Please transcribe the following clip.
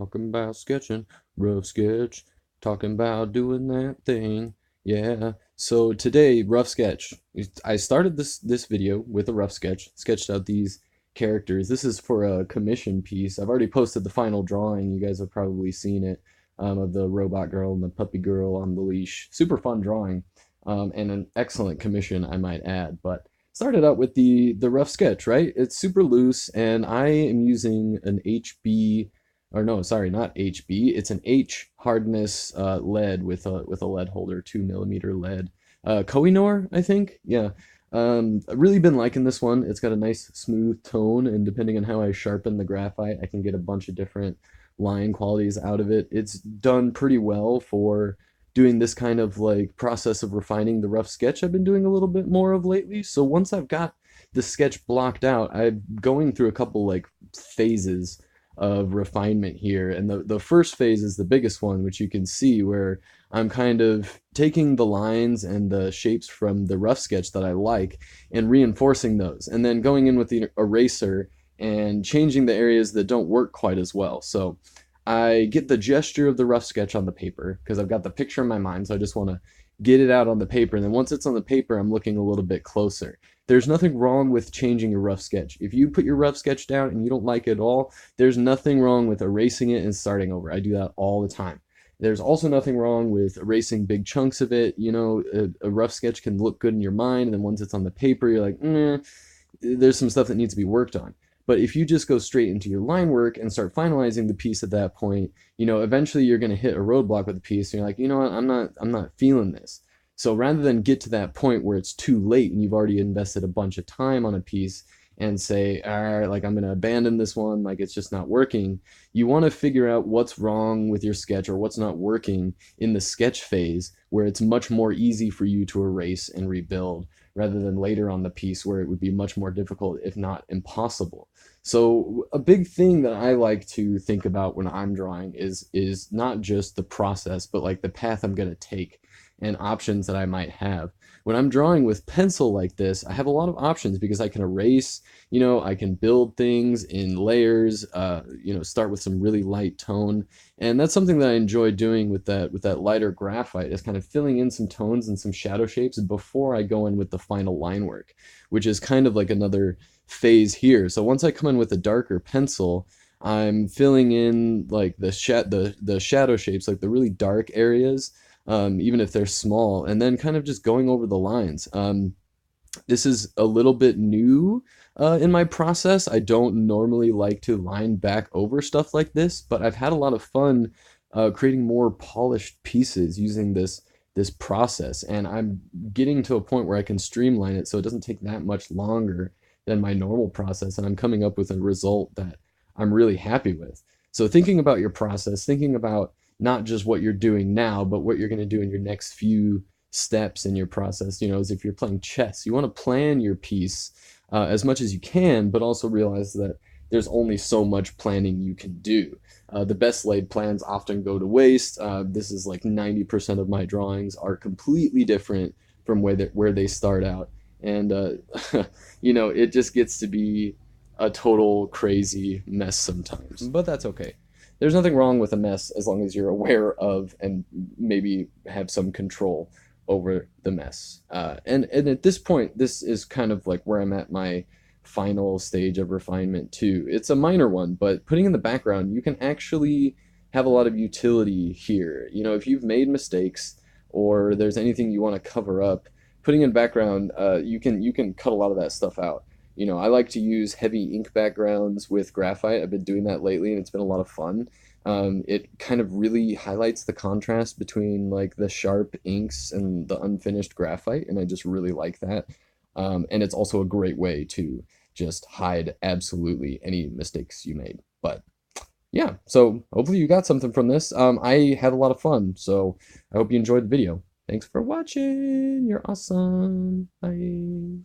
Talking about sketching, rough sketch, talking about doing that thing. Yeah. So today, rough sketch. I started this video with a rough sketch, sketched out these characters. This is for a commission piece. I've already posted the final drawing. You guys have probably seen it, of the robot girl and the puppy girl on the leash. Super fun drawing, and an excellent commission, I might add. But started out with the rough sketch, right? It's super loose, and I am using an HB, or no, sorry, not HB. It's an H hardness lead with a lead holder, 2 millimeter lead. Kohinoor, I think. Yeah. I've really been liking this one. It's got a nice smooth tone, and depending on how I sharpen the graphite, I can get a bunch of different line qualities out of it. It's done pretty well for doing this kind of like process of refining the rough sketch I've been doing a little bit more of lately. So once I've got the sketch blocked out, I'm going through a couple like phases of refinement here. And the first phase is the biggest one, which you can see where I'm kind of taking the lines and the shapes from the rough sketch that I like and reinforcing those, and then going in with the eraser and changing the areas that don't work quite as well. So I get the gesture of the rough sketch on the paper because I've got the picture in my mind, so I just want to get it out on the paper. And then once it's on the paper, I'm looking a little bit closer. There's nothing wrong with changing your rough sketch. If you put your rough sketch down and you don't like it at all, there's nothing wrong with erasing it and starting over. I do that all the time. There's also nothing wrong with erasing big chunks of it. You know, a rough sketch can look good in your mind, and then once it's on the paper, you're like, there's some stuff that needs to be worked on. But if you just go straight into your line work and start finalizing the piece at that point, you know, eventually you're going to hit a roadblock with the piece, and you're like, you know what, I'm not feeling this. So rather than get to that point where it's too late and you've already invested a bunch of time on a piece and say, all right, like I'm going to abandon this one, like it's just not working, you want to figure out what's wrong with your sketch or what's not working in the sketch phase where it's much more easy for you to erase and rebuild, rather than later on the piece where it would be much more difficult, if not impossible. So a big thing that I like to think about when I'm drawing is not just the process, but like the path I'm going to take and options that I might have. When I'm drawing with pencil like this, I have a lot of options because I can erase, you know, I can build things in layers, you know, start with some really light tone. And that's something that I enjoy doing with that lighter graphite, is kind of filling in some tones and some shadow shapes before I go in with the final line work, which is kind of like another phase here. So once I come in with a darker pencil, I'm filling in like the shadow shapes, like the really dark areas, even if they're small, and then kind of just going over the lines. This is a little bit new in my process. I don't normally like to line back over stuff like this, but I've had a lot of fun creating more polished pieces using this process, and I'm getting to a point where I can streamline it so it doesn't take that much longer than my normal process, and I'm coming up with a result that I'm really happy with. So thinking about your process, thinking about not just what you're doing now, but what you're going to do in your next few steps in your process. You know, as if you're playing chess, you want to plan your piece as much as you can, but also realize that there's only so much planning you can do. The best laid plans often go to waste. This is like 90% of my drawings are completely different from where they start out. And, you know, it just gets to be a total crazy mess sometimes. But that's okay. There's nothing wrong with a mess as long as you're aware of and maybe have some control over the mess. And at this point, this is kind of like where I'm at my final stage of refinement too. It's a minor one, but putting in the background, you can actually have a lot of utility here. You know, if you've made mistakes or there's anything you want to cover up, putting in background, you can cut a lot of that stuff out. You know, I like to use heavy ink backgrounds with graphite. I've been doing that lately, and it's been a lot of fun. It kind of really highlights the contrast between like the sharp inks and the unfinished graphite, and I just really like that. And it's also a great way to just hide absolutely any mistakes you made. But yeah, so hopefully you got something from this. I had a lot of fun, so I hope you enjoyed the video. Thanks for watching. You're awesome. Bye.